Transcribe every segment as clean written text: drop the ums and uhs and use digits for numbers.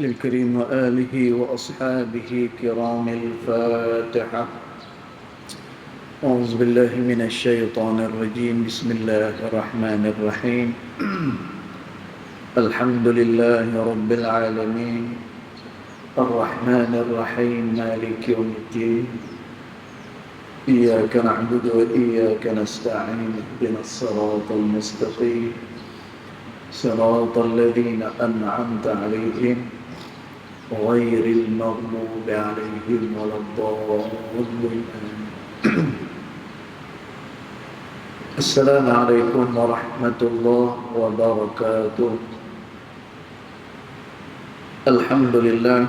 الكريم وآله وأصحابه كرام الفاتحة. أعوذ بالله من الشيطان الرجيم. بسم الله الرحمن الرحيم. الحمد لله رب العالمين الرحمن الرحيم مالك يوم الدين. إياك نعبد وإياك نستعين. اهدنا الصراط المستقيم صراط الذين أنعمت عليهم غير المغضوب عليهم ولا الضالين. السلام عليكم ورحمة الله وبركاته. الحمد لله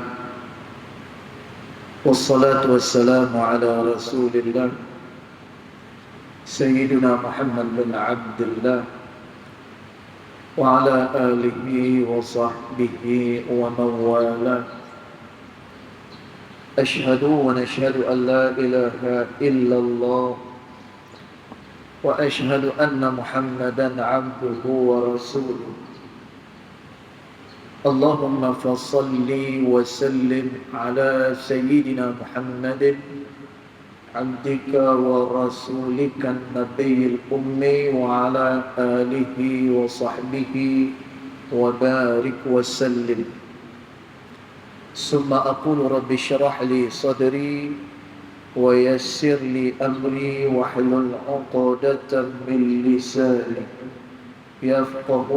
والصلاة والسلام على رسول الله سيدنا محمد بن عبد الله وعلى آله وصحبه ومن والاه. أشهد ونشهد أن لا إله إلا الله وأشهد أن محمدا عبده ورسوله. اللهم فصل وسلم على سيدنا محمد عبدك ورسولك النبي الأمي وعلى آله وصحبه وبارك وسلم. ثم أقول رب اشرح لي صدري ويسر لي أمري واحلل عقدة من لساني يفقه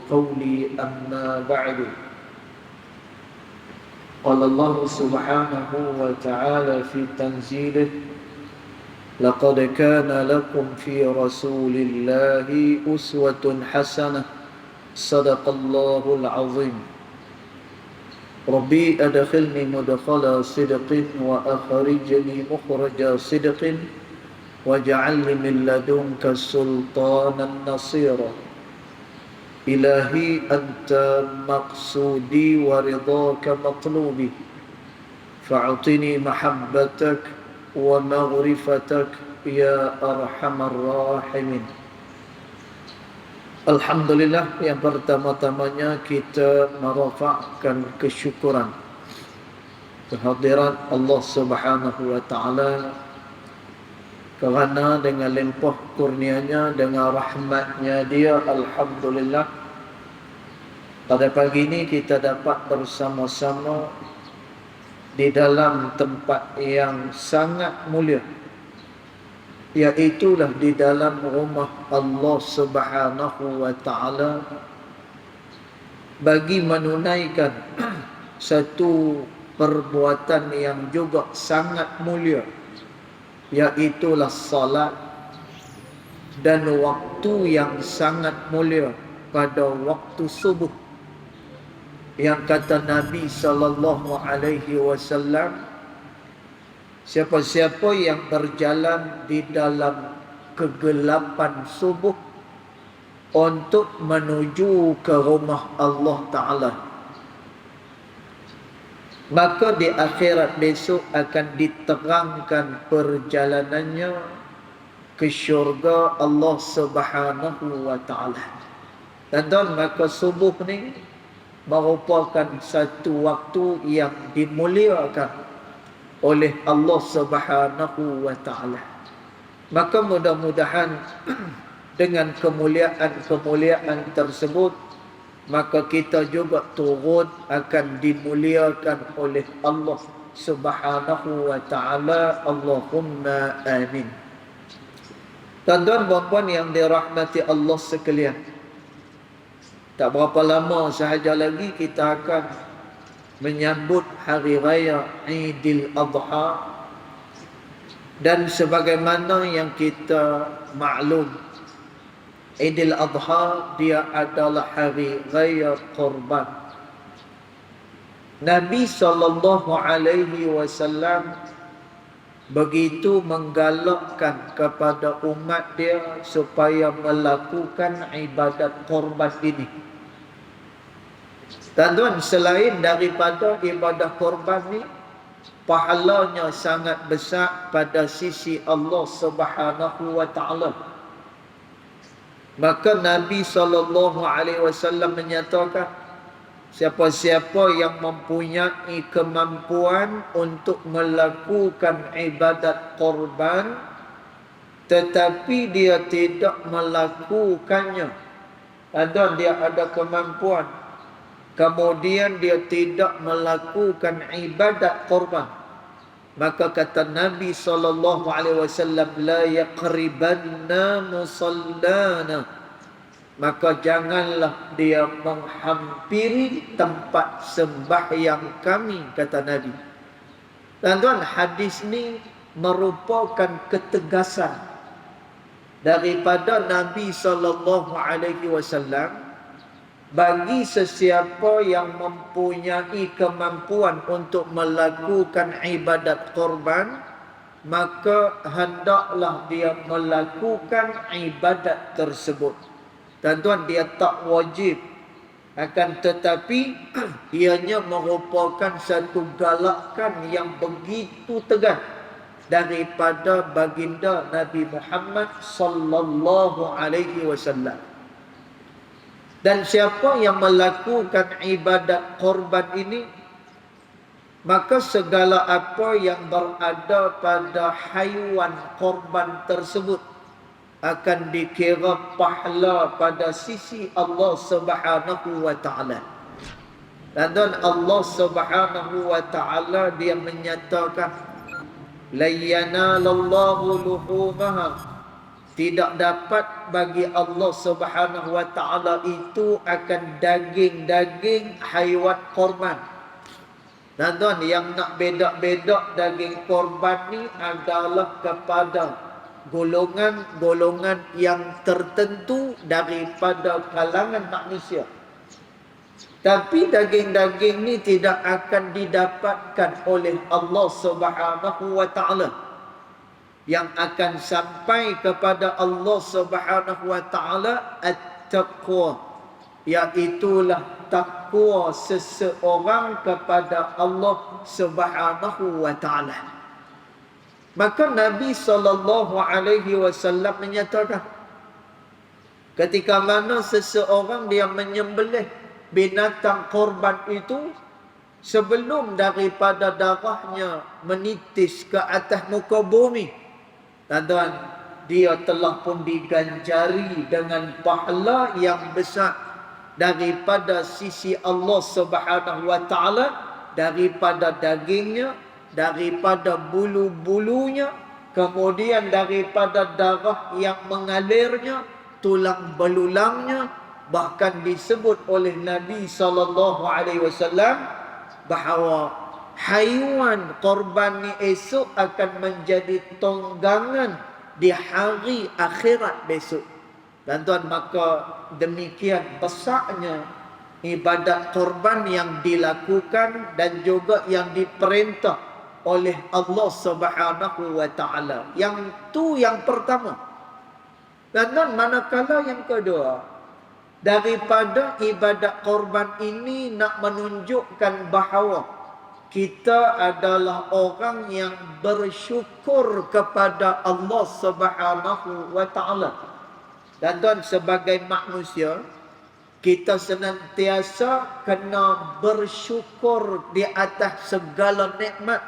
قولي أما بعد. قال الله سبحانه وتعالى في تنزيله: لقد كان لكم في رسول الله أسوة حسنة صدق الله العظيم. ربي أدخلني مدخل صدق وأخرجني مخرج صدق واجعلني من لدنك سلطانا نصيرا. إلهي أنت مقصودي ورضاك مطلوبي فاعطني محبتك ومغرفتك يا أرحم الراحمين. Alhamdulillah, yang pertama-tamanya kita merafakkan kesyukuran kehadiran Allah Subhanahu wa taala, kerana dengan limpah kurnianya, dengan rahmatnya Dia, alhamdulillah, pada pagi ini kita dapat bersama-sama di dalam tempat yang sangat mulia, iaitulah di dalam rumah Allah Subhanahu wa taala, bagi menunaikan satu perbuatan yang juga sangat mulia, iaitulah salat, dan waktu yang sangat mulia pada waktu subuh, yang kata Nabi sallallahu alaihi wasallam, siapa-siapa yang berjalan di dalam kegelapan subuh untuk menuju ke rumah Allah Ta'ala, maka di akhirat besok akan diterangkan perjalanannya ke syurga Allah Subhanahu wa Ta'ala. Dan maka subuh ni merupakan satu waktu yang dimuliakan oleh Allah Subhanahu wa taala. Maka mudah-mudahan dengan kemuliaan tersebut, maka kita juga turut akan dimuliakan oleh Allah Subhanahu wa taala. Allahumma amin. Tuan-tuan dan puan yang dirahmati Allah sekalian, tak berapa lama sahaja lagi kita akan menyambut hari raya Aidil Adha. Dan sebagaimana yang kita maklum, Aidil Adha dia adalah hari raya korban. Nabi sallallahu alaihi wasallam begitu menggalakkan kepada umat dia supaya melakukan ibadat korban ini. Tuan-tuan, selain daripada ibadah korban ni, pahalanya sangat besar pada sisi Allah Subhanahu wa taala. Maka Nabi SAW menyatakan, siapa-siapa yang mempunyai kemampuan untuk melakukan ibadat korban, tetapi dia tidak melakukannya, dan dia ada kemampuan, kemudian dia tidak melakukan ibadat korban, maka kata Nabi SAW, la yaqribanna musallana, maka janganlah dia menghampiri tempat sembahyang kami, kata Nabi. Tuan-tuan, hadis ni merupakan ketegasan daripada Nabi SAW bagi sesiapa yang mempunyai kemampuan untuk melakukan ibadat korban, maka hendaklah dia melakukan ibadat tersebut. Tuan-tuan, dia tak wajib, akan tetapi ianya merupakan satu galakan yang begitu tegas daripada baginda Nabi Muhammad sallallahu alaihi wasallam. Dan siapa yang melakukan ibadat korban ini, maka segala apa yang berada pada haiwan korban tersebut akan dikira pahala pada sisi Allah Subhanahu wa taala. Dan Allah Subhanahu wa taala dia menyatakan, la yanalallahu luhumaha, tidak dapat bagi Allah Subhanahu wa taala itu akan daging-daging haiwan korban. Dan tuan, yang nak bedak-bedak daging korban ni adalah kepada golongan-golongan yang tertentu daripada kalangan manusia. Tapi daging-daging ni tidak akan didapatkan oleh Allah Subhanahu wa taala. Yang akan sampai kepada Allah Subhanahu wa taala at-taqwa, iaitulah takwa seseorang kepada Allah Subhanahu wa taala. Maka Nabi SAW menyatakan, ketika mana seseorang dia menyembelih binatang korban itu, sebelum daripada darahnya menitis ke atas muka bumi, tuan-tuan, dia telah pun diganjari dengan pahala yang besar daripada sisi Allah Subhanahu wa taala, daripada dagingnya, daripada bulu-bulunya, kemudian daripada darah yang mengalirnya, tulang belulangnya. Bahkan disebut oleh Nabi SAW bahawa haiwan korban ni esok akan menjadi tonggangan di hari akhirat besok. Dan tuan, maka demikian besarnya ibadat korban yang dilakukan dan juga yang diperintah oleh Allah Subhanahu wa taala. Yang tu yang pertama. Dan tuan, manakala yang kedua, daripada ibadat korban ini nak menunjukkan bahawa kita adalah orang yang bersyukur kepada Allah Subhanahu wa taala. Dan tuan, sebagai manusia, kita senantiasa kena bersyukur di atas segala nikmat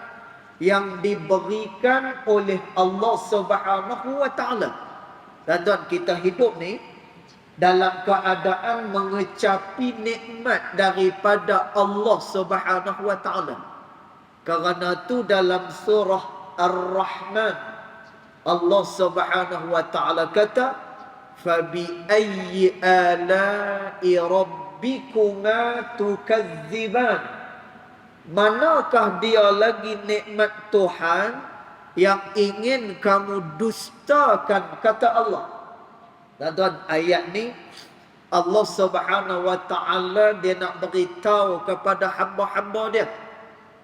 yang diberikan oleh Allah Subhanahu wa taala. Dan tuan, kita hidup ni dalam keadaan mengecapi nikmat daripada Allah Subhanahu wa taala. Kerana tu dalam surah Ar-Rahman, Allah Subhanahu wa taala kata, "Fabi ayyi ala'i rabbikuma tukadziban?" Manakah dia lagi nikmat Tuhan yang ingin kamu dustakan, kata Allah. Dan tuan, ayat ni Allah Subhanahu wa taala dia nak beritahu kepada hamba-hamba dia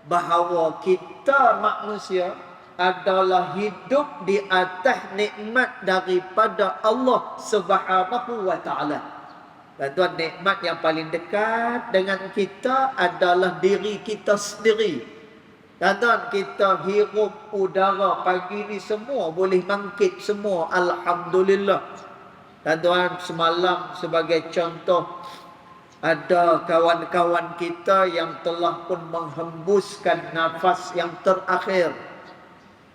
bahawa kita manusia adalah hidup di atas nikmat daripada Allah Subhanahu wa taala. Dan tuan, nikmat yang paling dekat dengan kita adalah diri kita sendiri. Dan tuan, kita hirup udara pagi ni semua boleh bangkit semua, alhamdulillah. Tuan-tuan, semalam sebagai contoh, ada kawan-kawan kita yang telah pun menghembuskan nafas yang terakhir.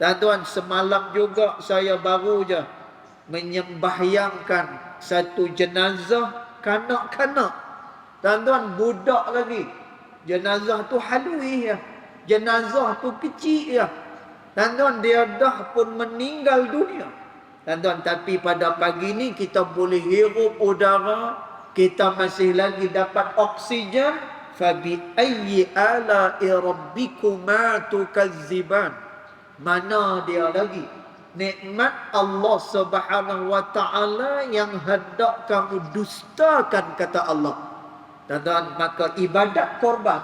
Tuan-tuan, semalam juga saya baru je menyembahyangkan satu jenazah kanak-kanak. Tuan-tuan, budak lagi. Jenazah tu halui ya. Jenazah tu kecil ya. Tuan-tuan, dia dah pun meninggal dunia. Tuan-tuan, tapi pada pagi ni kita boleh hirup udara, kita masih lagi dapat oksigen. Fabi ayyi ala'i rabbikuma tukazziban. Mana dia lagi nikmat Allah Subhanahu wa taala yang hendak kamu dustakan, kata Allah. Tuan-tuan, maka ibadat korban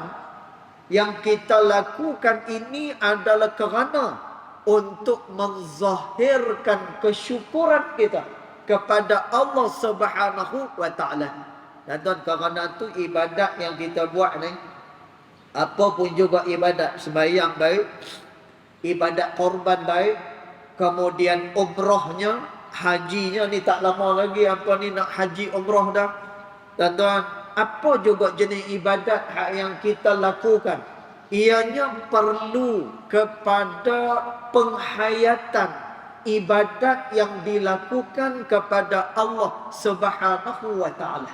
yang kita lakukan ini adalah kerana untuk menzahirkan kesyukuran kita kepada Allah Subhanahu wa taala. Dan kerana tu ibadat yang kita buat ni, apa pun juga ibadat, sembahyang baik, ibadat korban baik, kemudian umrahnya, hajinya ni tak lama lagi apa ni nak haji umrah dah. Dan apa juga jenis ibadat yang kita lakukan, ianya perlu kepada penghayatan ibadat yang dilakukan kepada Allah Subhanahu wa taala.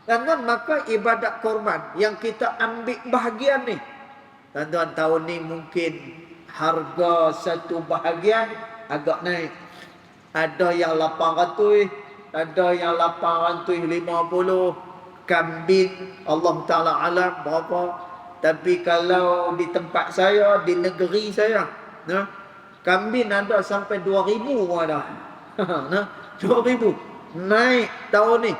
Dan maka ibadat korban yang kita ambil bahagian ni, tuan-tuan, tahun ni mungkin harga satu bahagian agak naik. Ada yang 800, ada yang 850 kambing, Allah Ta'ala alam berapa. Tapi kalau di tempat saya, di negeri saya, nah, kambing ada sampai 2,000 ada. Nah, 2,000 naik tahun ni.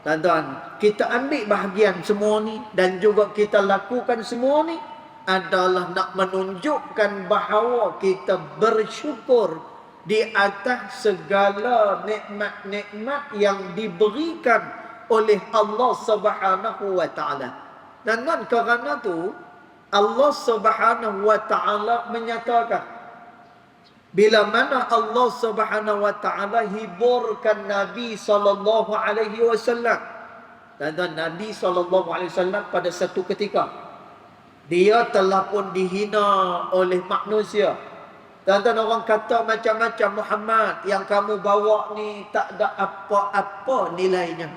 Tuan-tuan, kita ambil bahagian semua ni dan juga kita lakukan semua ni adalah nak menunjukkan bahawa kita bersyukur di atas segala nikmat-nikmat yang diberikan oleh Allah Subhanahu wa taala. Dan kerana tu Allah Subhanahu wa taala menyatakan, bila mana Allah Subhanahu wa taala hiburkan Nabi sallallahu alaihi wasallam. Dan Nabi sallallahu alaihi wasallam pada satu ketika dia telah pun dihina oleh manusia. Dan orang kata macam-macam, Muhammad yang kamu bawa ni tak ada apa-apa nilainya.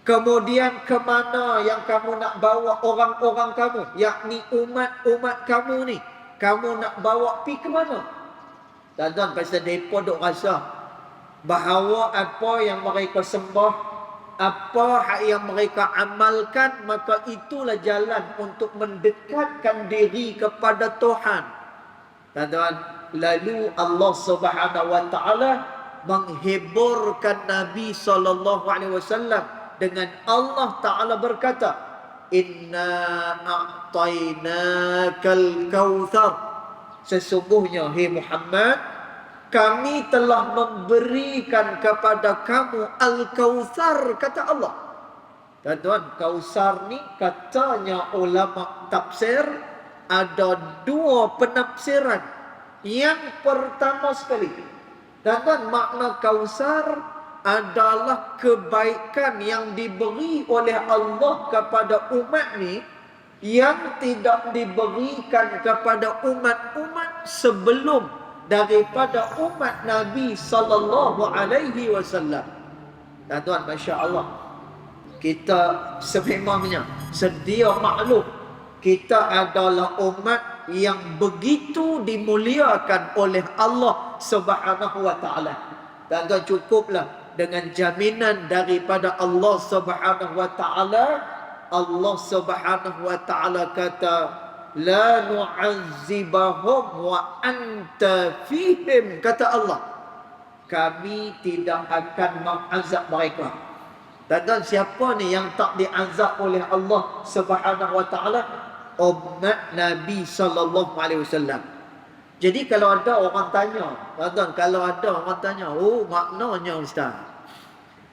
Kemudian ke mana yang kamu nak bawa orang-orang kamu, yakni umat-umat kamu ni? Kamu nak bawa pi ke mana? Tuan-tuan, pasal mereka duk rasa bahawa apa yang mereka sembah, apa yang mereka amalkan, maka itulah jalan untuk mendekatkan diri kepada Tuhan. Tuan-tuan, lalu Allah Subhanahu wa taala menghiburkan Nabi sallallahu alaihi wasallam dengan Allah Ta'ala berkata, Inna a'tainakal kautsar. Sesungguhnya, hai Muhammad, kami telah memberikan kepada kamu Al-Kautsar, kata Allah. Tuan-tuan, Kautsar ni katanya ulama tafsir ada dua penafsiran. Yang pertama sekali, tuan-tuan, makna Kautsar adalah kebaikan yang diberi oleh Allah kepada umat ni yang tidak diberikan kepada umat-umat sebelum daripada umat Nabi sallallahu alaihi wasallam. Tuan-tuan, masya-Allah, kita sememangnya sedia maklum kita adalah umat yang begitu dimuliakan oleh Allah Subhanahu wa taala. Tuan-tuan, cukuplah dengan jaminan daripada Allah Subhanahu wa taala. Allah Subhanahu wa taala kata, la nu'azzibahum wa anta fihim, kata Allah, kami tidak akan mengazab mereka. Dan siapa ni yang tak diazab oleh Allah Subhanahu wa taala? Umat Nabi sallallahu alaihi wasallam. Jadi kalau ada orang tanya, tuan-tuan, kalau ada orang tanya, oh maknanya ustaz,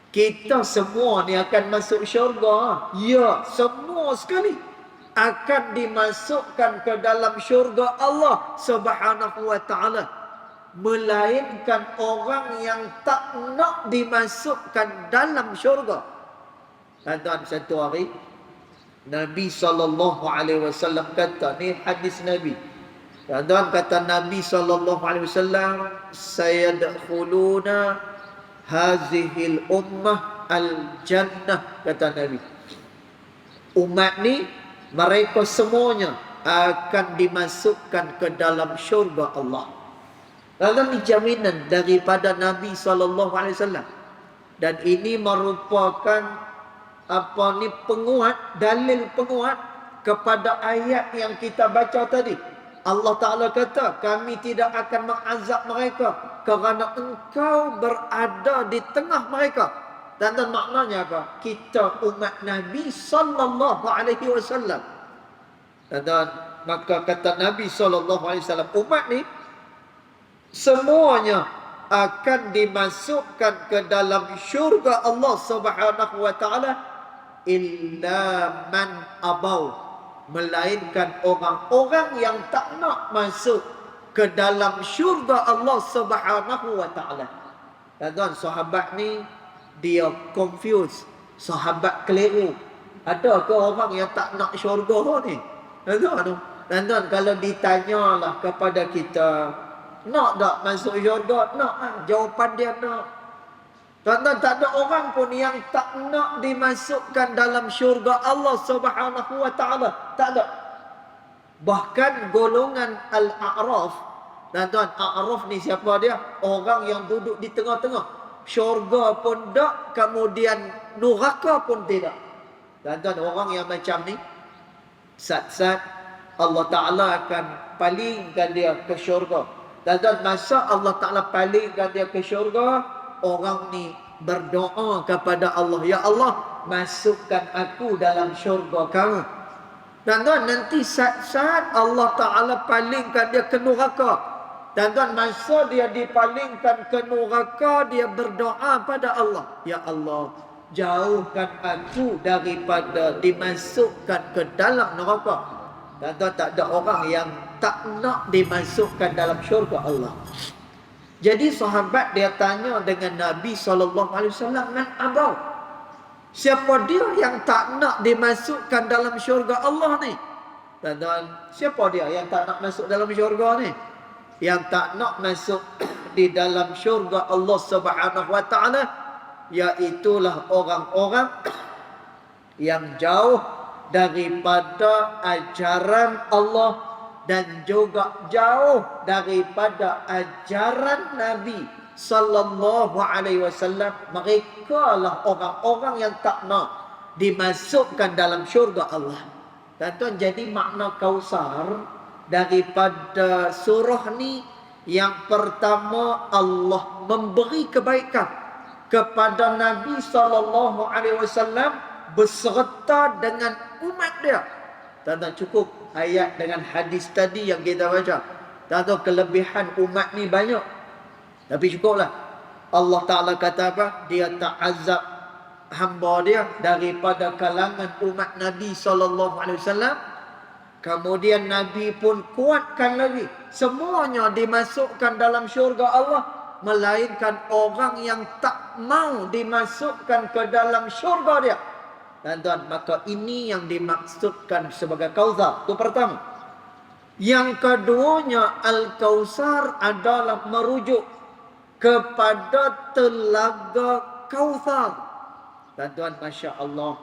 kita semua ni akan masuk syurga? Ya, semua sekali akan dimasukkan ke dalam syurga Allah Subhanahu wa taala. melainkan orang yang tak nak dimasukkan dalam syurga. Tuan-tuan, satu hari Nabi SAW kata, ni hadis Nabi. Tuan-tuan, kata Nabi SAW, sayadkhuluna hazihil ummah al-jannah, kata Nabi. Umat ni, mereka semuanya akan dimasukkan ke dalam syurga Allah. Tuan-tuan, ni jaminan daripada Nabi SAW. Dan ini merupakan dalil penguat kepada ayat yang kita baca tadi. Allah Ta'ala kata, kami tidak akan mengazab mereka kerana engkau berada di tengah mereka. Dan maknanya apa? Kita umat Nabi SAW. Dan maka kata Nabi SAW, umat ni semuanya akan dimasukkan ke dalam syurga Allah Subhanahu wa Ta'ala, illa man abau, melainkan orang-orang yang tak nak masuk ke dalam syurga Allah Subhanahu wa Ta'ala. Tuan-tuan, sahabat ni dia confused, sahabat keliru. Ada ke orang yang tak nak syurga ni? Tuan-tuan, kalau ditanyalah kepada kita, nak tak masuk syurga? Nak. Jawapan dia nak. Tuan-tuan, tak ada orang pun yang tak nak dimasukkan dalam syurga Allah Subhanahu wa Ta'ala. Tak ada. Bahkan golongan Al-A'raf. Tuan-tuan, A'raf ni siapa dia? Orang yang duduk di tengah-tengah. Syurga pun tak, kemudian neraka pun tidak. Tuan-tuan, orang yang macam ni, sat-sat Allah Ta'ala akan palingkan dia ke syurga. Tuan-tuan, masa Allah Ta'ala palingkan dia ke syurga, orang ni berdoa kepada Allah, ya Allah, masukkan aku dalam syurga kamu. Tuan-tuan, nanti saat-saat Allah Ta'ala palingkan dia ke neraka. Tuan-tuan, masa dia dipalingkan ke neraka, dia berdoa pada Allah, ya Allah, jauhkan aku daripada dimasukkan ke dalam neraka. Tuan-tuan, tak ada orang yang tak nak dimasukkan dalam syurga Allah. Jadi sahabat dia tanya dengan Nabi SAW, man abau? Siapa dia yang tak nak dimasukkan dalam syurga Allah ni? Dan siapa dia yang tak nak masuk dalam syurga ni? Yang tak nak masuk di dalam syurga Allah Subhanahu wa Ta'ala, iaitulah orang-orang yang jauh daripada ajaran Allah dan juga jauh daripada ajaran Nabi sallallahu alaihi wasallam. Mereka lah orang-orang yang tak nak dimasukkan dalam syurga Allah. Tuan-tuan, jadi makna Kausar daripada surah ni, yang pertama, Allah memberi kebaikan kepada Nabi sallallahu alaihi wasallam beserta dengan umat dia. Tuan-tuan, cukup ayat dengan hadis tadi yang kita baca. Tuan-tuan, kelebihan umat ni banyak, tapi cukuplah. Allah Ta'ala kata apa? Dia tak azab hamba dia daripada kalangan umat Nabi SAW. Kemudian Nabi pun kuatkan lagi, semuanya dimasukkan dalam syurga Allah, melainkan orang yang tak mau dimasukkan ke dalam syurga dia. Tuan-tuan, maka ini yang dimaksudkan sebagai Kausar. Itu pertama. Yang keduanya, Al-Kausar adalah merujuk kepada telaga Kausar. Tuan-tuan, Masya Allah,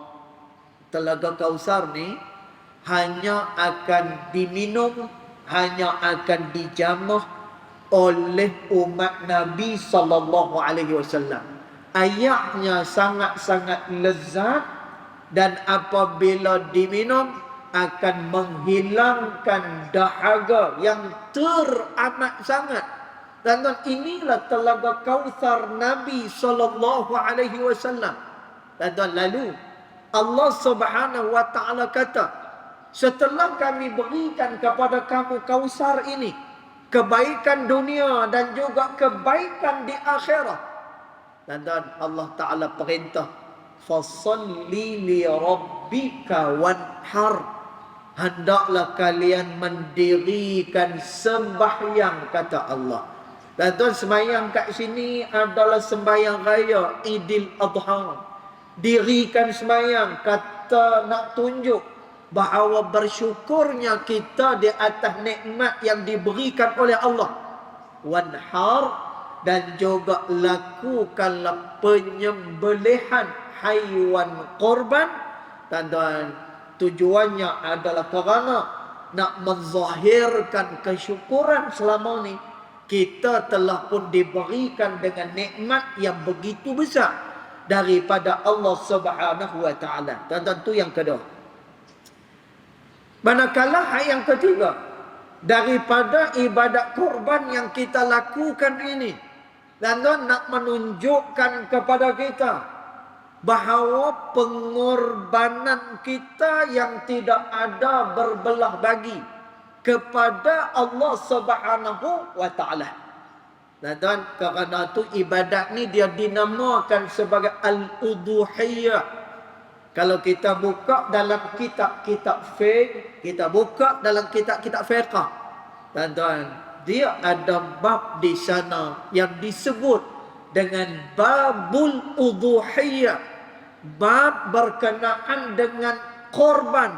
telaga Kausar ni hanya akan diminum, hanya akan dijamah oleh umat Nabi SAW. Airnya sangat-sangat lezat, dan apabila diminum akan menghilangkan dahaga yang teramat sangat. Dan inilah telaga Kausar Nabi SAW. Dan lalu Allah Subhanahu wa Ta'ala kata, setelah kami berikan kepada kamu Kausar ini, kebaikan dunia dan juga kebaikan di akhirat. Dan Allah Ta'ala perintah, fasalli li rabbika wanhar, hendaklah kalian mendirikan sembahyang, kata Allah. Dan tuan sembahyang kat sini adalah sembahyang raya Idul Adha. Dirikan sembahyang kata nak tunjuk bahawa bersyukurnya kita di atas nikmat yang diberikan oleh Allah. Wanhar, dan juga lakukanlah penyembelihan haiwan korban. Tuan-tuan, tujuannya adalah kerana nak menzahirkan kesyukuran selama ni kita telah pun diberikan dengan nikmat yang begitu besar daripada Allah Subhanahu wa taala. Tuan-tuan, tu yang kedua. Manakala hal yang ketiga, daripada ibadat korban yang kita lakukan ini, tuan-tuan, nak menunjukkan kepada kita bahawa pengorbanan kita yang tidak ada berbelah bagi kepada Allah Subhanahu wa taala. Dan kerana tu ibadat ni dia dinamakan sebagai al-udhuhiyah. Kalau kita buka dalam kitab-kitab fiqh, kita buka dalam kitab-kitab fiqh, tuan-tuan, dia ada bab di sana yang disebut dengan babul udhuhiyah, bab berkenaan dengan korban.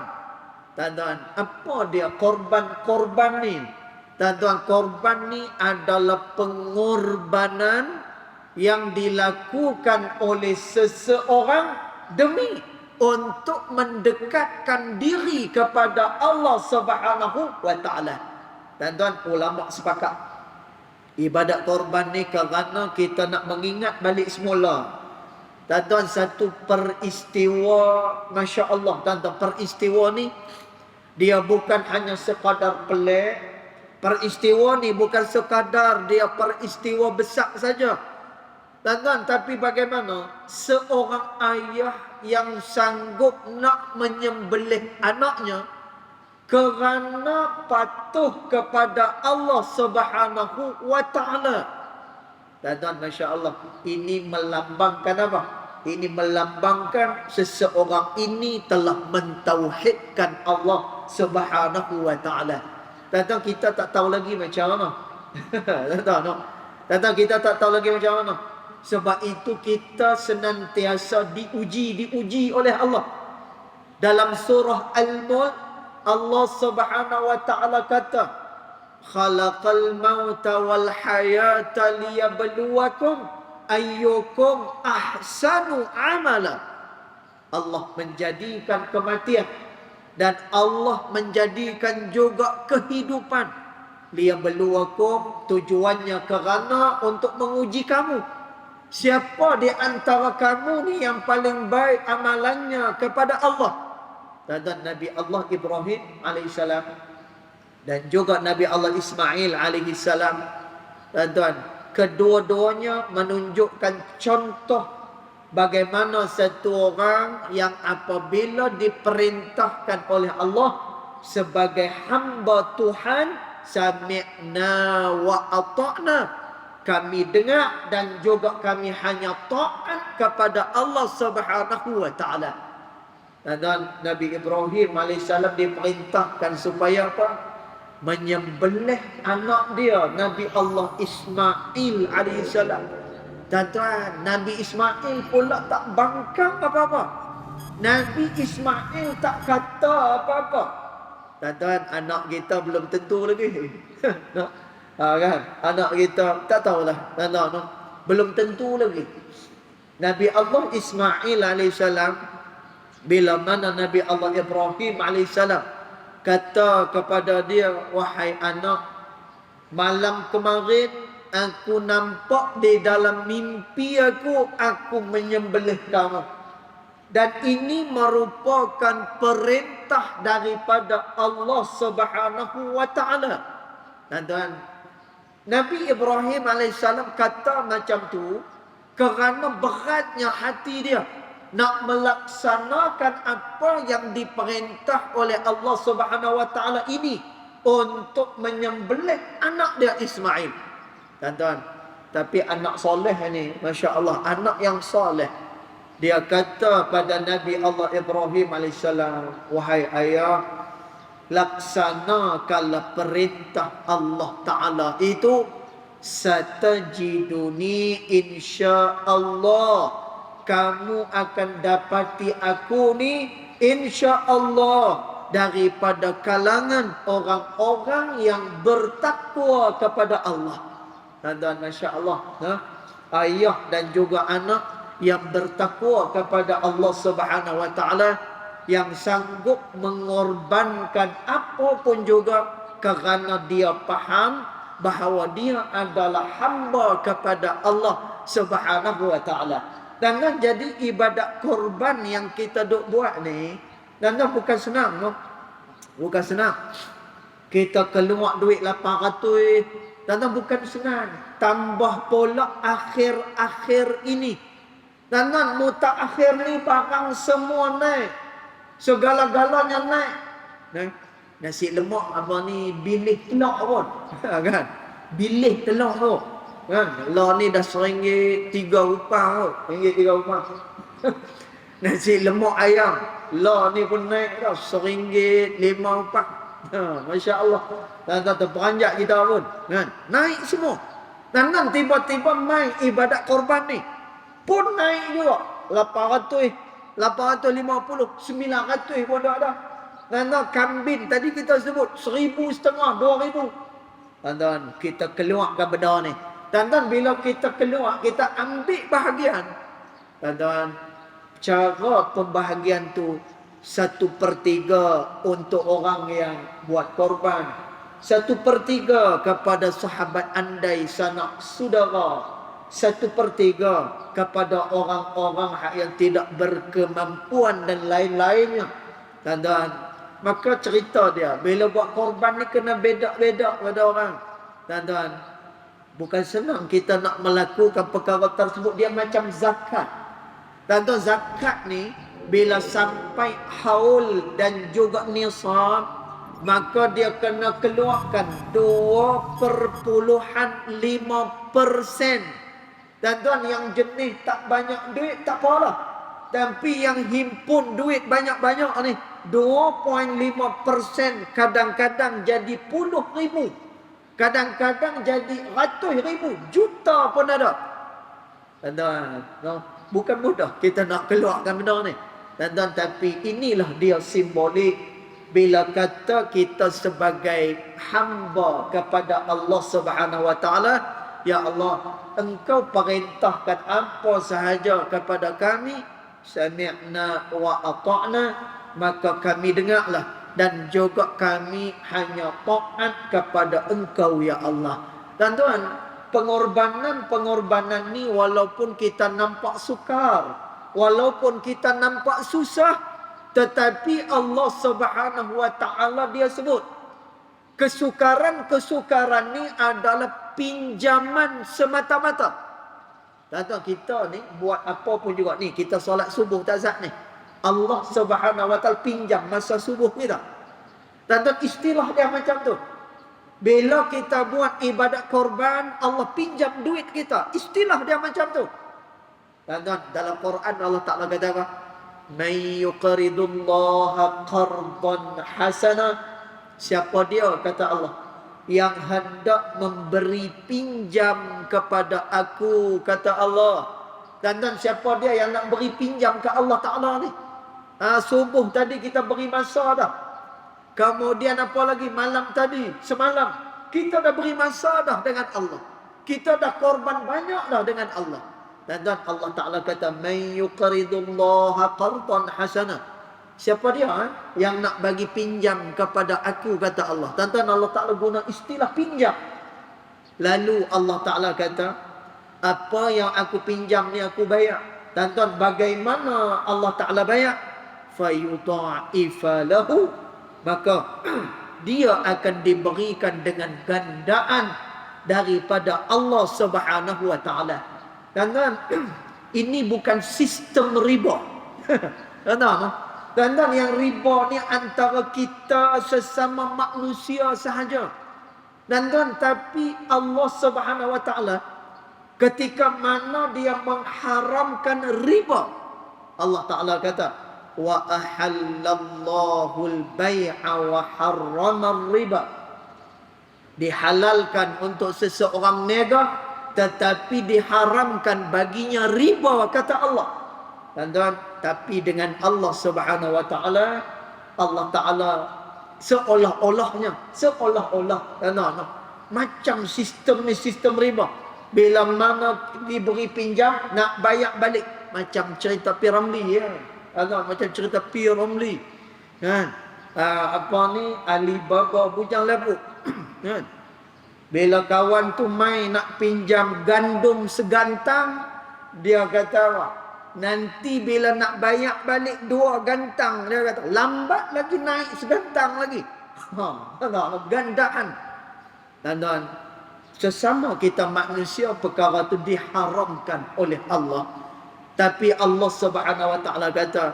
Tuan-tuan, apa dia korban ni? Tuan-tuan, korban ni adalah pengorbanan yang dilakukan oleh seseorang demi untuk mendekatkan diri kepada Allah Subhanahu wa taala. Tuan-tuan, ulama sepakat ibadat korban ni kerana kita nak mengingat balik semula. Tuan-tuan, satu peristiwa, Masya Allah, tuan-tuan, peristiwa ni dia bukan hanya sekadar pelik. Peristiwa ni bukan sekadar dia peristiwa besar saja, tuan-tuan, tapi bagaimana seorang ayah yang sanggup nak menyembelih anaknya kerana patuh kepada Allah Subhanahu wa taala. Tuan-tuan, Masya Allah, ini melambangkan apa? Ini melambangkan seseorang ini telah mentauhidkan Allah Subhanahu wa taala. Tuan-tuan, kita tak tahu lagi macam mana. Tuan-tuan, kita tak tahu lagi macam mana. Sebab itu kita senantiasa diuji oleh Allah. Dalam surah Al-Mulk, Allah Subhanahu wa taala kata, khalaqal mauta wal hayata liyabluwakum ayyukum ahsanu amala. Allah menjadikan kematian dan Allah menjadikan juga kehidupan. Liyabluwakum, tujuannya kerana untuk menguji kamu. Siapa di antara kamu ni yang paling baik amalannya kepada Allah? Dan Nabi Allah Ibrahim alaihissalam dan juga Nabi Allah Ismail alaihissalam. Tuan-tuan, kedua-duanya menunjukkan contoh bagaimana satu orang yang apabila diperintahkan oleh Allah sebagai hamba Tuhan, sami'na wa ata'na, kami dengar dan juga kami hanya taat kepada Allah Subhanahu wa taala. Dan Nabi Ibrahim alaihissalam diperintahkan supaya apa? Menyembelih anak dia, Nabi Allah Ismail alaihissalam. Tuan-tuan, Nabi Ismail pula tak bangkang apa-apa. Nabi Ismail tak kata apa-apa. Tuan-tuan, anak kita belum tentu lagi. Kan? Anak kita tak tahulah. Tuan-tuan, belum tentu lagi. Nabi Allah Ismail alaihissalam, bila mana Nabi Allah Ibrahim alaihissalam kata kepada dia, wahai anak, malam kemarin aku nampak di dalam mimpi aku menyembelih kamu. Dan ini merupakan perintah daripada Allah Subhanahu wa taala. Tuan-tuan, Nabi Ibrahim alaihissalam kata macam tu kerana beratnya hati dia nak melaksanakan apa yang diperintah oleh Allah Subhanahu wa taala ini untuk menyembelih anak dia Ismail. Tuan-tuan, tapi anak soleh ni, Masya Allah, anak yang soleh. Dia kata pada Nabi Allah Ibrahim alaihissalam, wahai ayah, laksanakanlah perintah Allah Ta'ala itu satajiduni insyaallah, kamu akan dapati aku ni insyaallah daripada kalangan orang-orang yang bertakwa kepada Allah. Dan masya-Allah, ayah dan juga anak yang bertakwa kepada Allah Subhanahu wa taala, yang sanggup mengorbankan apapun juga kerana dia faham bahawa dia adalah hamba kepada Allah Subhanahu wa taala. Dan jadi ibadat korban yang kita duk buat ni, dan bukan senang, no? Bukan senang. Kita keluar duit 800, dan bukan senang. Tambah pula akhir-akhir ini. Dan mutaakhir ni barang semua naik. Segala-galanya naik. Nasi lemak apa ni bilih telur pun. Kan? Bilih telur tu. Kan? Lah ni dah RM1 3 rupang tu. RM1 3 rupang. Nasi lemak ayam. Lah ni pun naik dah RM1 5 rupang. Masya Allah. Dan terperanjat kita pun. Kan? Naik semua. Dan tiba-tiba main ibadat korban ni pun naik juga. 800, 850, 900 pun dah. Dan kambing tadi kita sebut 1,500, 2,000. Dan kita keluarkan benda ni. Dan bila kita keluar, kita ambil bahagian. Dan cara pembahagian tu 1/3 untuk orang yang buat korban, 1/3 kepada sahabat andai sanak saudara, 1/3 kepada orang-orang yang tidak berkemampuan dan lain-lainnya. Dan maka cerita dia bila buat korban ni kena beda-beda pada orang. Dan bukan senang kita nak melakukan perkara tersebut. Dia macam zakat. Dan zakat ni bila sampai haul dan juga nisab, maka dia kena keluarkan 2.5%. Dan yang jenis tak banyak duit tak apalah. Tapi yang himpun duit banyak-banyak ni 2.5% kadang-kadang jadi puluh ribu, kadang-kadang jadi ratus ribu, juta pun ada. Dan bukan mudah kita nak keluarkan benda ni. Dan tapi inilah dia simbolik bila kata kita sebagai hamba kepada Allah Subhanahu wa taala, ya Allah, Engkau perintahkan apa sahaja kepada kami, sami'na wa ata'na, maka kami dengarlah dan juga kami hanya taat kepada Engkau ya Allah. Dan tuan, pengorbanan ni walaupun kita nampak sukar, walaupun kita nampak susah, tetapi Allah Subhanahu wa taala dia sebut kesukaran ni adalah pinjaman semata-mata. Dan kita ni buat apa pun juga ni, kita solat subuh tak sah ni, Allah Subhanahu wa taala pinjam masa subuh kita. Dan istilah dia macam tu. Bila kita buat ibadat korban, Allah pinjam duit kita. Istilah dia macam tu. Dan dalam Quran Allah Taala kata apa? May yuqridullaha qardan hasana. Siapa dia, kata Allah, yang hendak memberi pinjam kepada aku, kata Allah. Dan siapa dia yang nak beri pinjam ke Allah Ta'ala ni? Subuh tadi kita beri masa dah. Kemudian apa lagi? Malam tadi, semalam, kita dah beri masa dah dengan Allah. Kita dah korban banyak dah dengan Allah. Dan Allah Ta'ala kata, man yuqridullaha qardan hasana. Siapa dia yang nak bagi pinjam kepada aku, kata Allah. Dan Allah Ta'ala guna istilah pinjam. Lalu Allah Ta'ala kata, apa yang aku pinjam ni aku bayar. Dan bagaimana Allah Ta'ala bayar? Fayudha'ifa lahu. Maka dia akan diberikan dengan gandaan daripada Allah Subhanahu wa Ta'ala. Dan ini bukan sistem riba. Dan yang riba ni antara kita sesama manusia sahaja. Dan tapi Allah Subhanahu wa taala ketika mana dia mengharamkan riba, Allah Taala kata, wa ahallallahu al-bai'a wa harrama riba. dihalalkan untuk seseorang niaga, tetapi diharamkan baginya riba, kata Allah. Tuan-tuan, tapi dengan Allah Subhanahu wa taala, Allah taala seolah-olahnya, macam sistem ni sistem riba. Bila mana diberi pinjam nak bayar balik, macam cerita Piramli ya. Macam cerita Piramli. Kan? Apa ni, Alibaba bujang labu. Kan? Bila kawan tu mai nak pinjam gandum segantang, dia kata apa? Nanti bila nak bayar balik 2 gantang, dia kata lambat lagi naik segantang lagi. Gandaan. Dan sesama kita manusia, perkara itu diharamkan oleh Allah. Tapi Allah Subhanahu wa taala kata,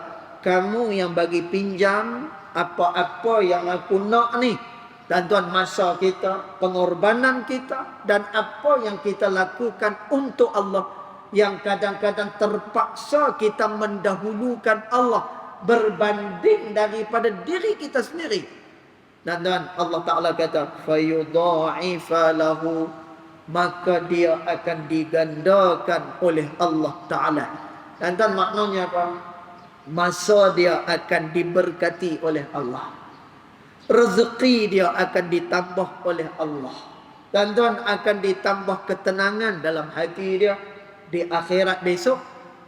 kamu yang bagi pinjam, apa-apa yang aku nak ni, tuan-tuan, masa kita, pengorbanan kita, dan apa yang kita lakukan untuk Allah, yang kadang-kadang terpaksa kita mendahulukan Allah berbanding daripada diri kita sendiri. Dan Allah Ta'ala kata, fayudha'ifa lahu, maka dia akan digandakan oleh Allah Ta'ala. Dan maknanya apa? Masa dia akan diberkati oleh Allah. Rezeki dia akan ditambah oleh Allah. Dan akan ditambah ketenangan dalam hati dia. Di akhirat besok,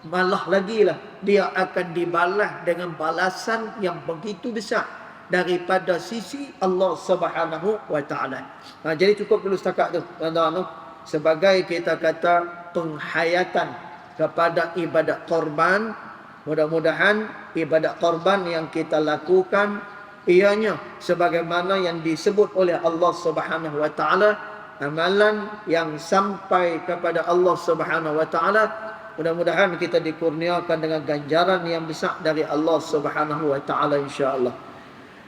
malah lagi lah, dia akan dibalas dengan balasan yang begitu besar daripada sisi Allah Subhanahu wa taala. Jadi cukup dulu setakat tu, tuan-tuan, sebagai kita kata penghayatan kepada ibadat korban. Mudah-mudahan ibadat korban yang kita lakukan ianya sebagaimana yang disebut oleh Allah Subhanahu wa taala, amalan yang sampai kepada Allah Subhanahu wa taala. Mudah-mudahan kita dikurniakan dengan ganjaran yang besar dari Allah Subhanahu wa taala, insya-Allah.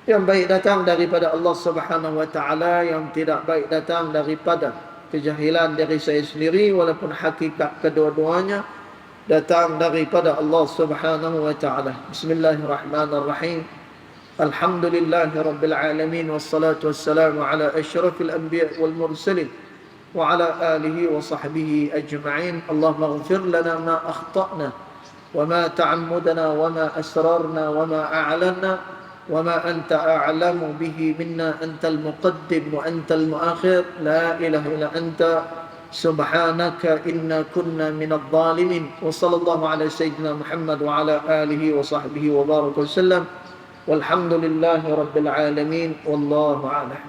Yang baik datang daripada Allah Subhanahu wa taala, yang tidak baik datang daripada kejahilan dari saya sendiri, walaupun hakikat kedua-duanya datang daripada Allah Subhanahu wa taala. Bismillahirrahmanirrahim. Alhamdulillahirabbil alamin, wassalatu wassalamu ala asyrafil anbiya wal mursalin wa ala alihi wa sahbihi ajma'in. Allahumma ighfir lana ma akhtana wa ma ta'ammudna wa ma asrarna wa ma a'lanna وما أنت أعلم به منا، أنت المقدم وأنت المؤخر، لا إله إلا أنت سبحانك إنا كنا من الظالمين. وصلى الله على سيدنا محمد وعلى آله وصحبه وبارك وسلم، والحمد لله رب العالمين، والله أعلم.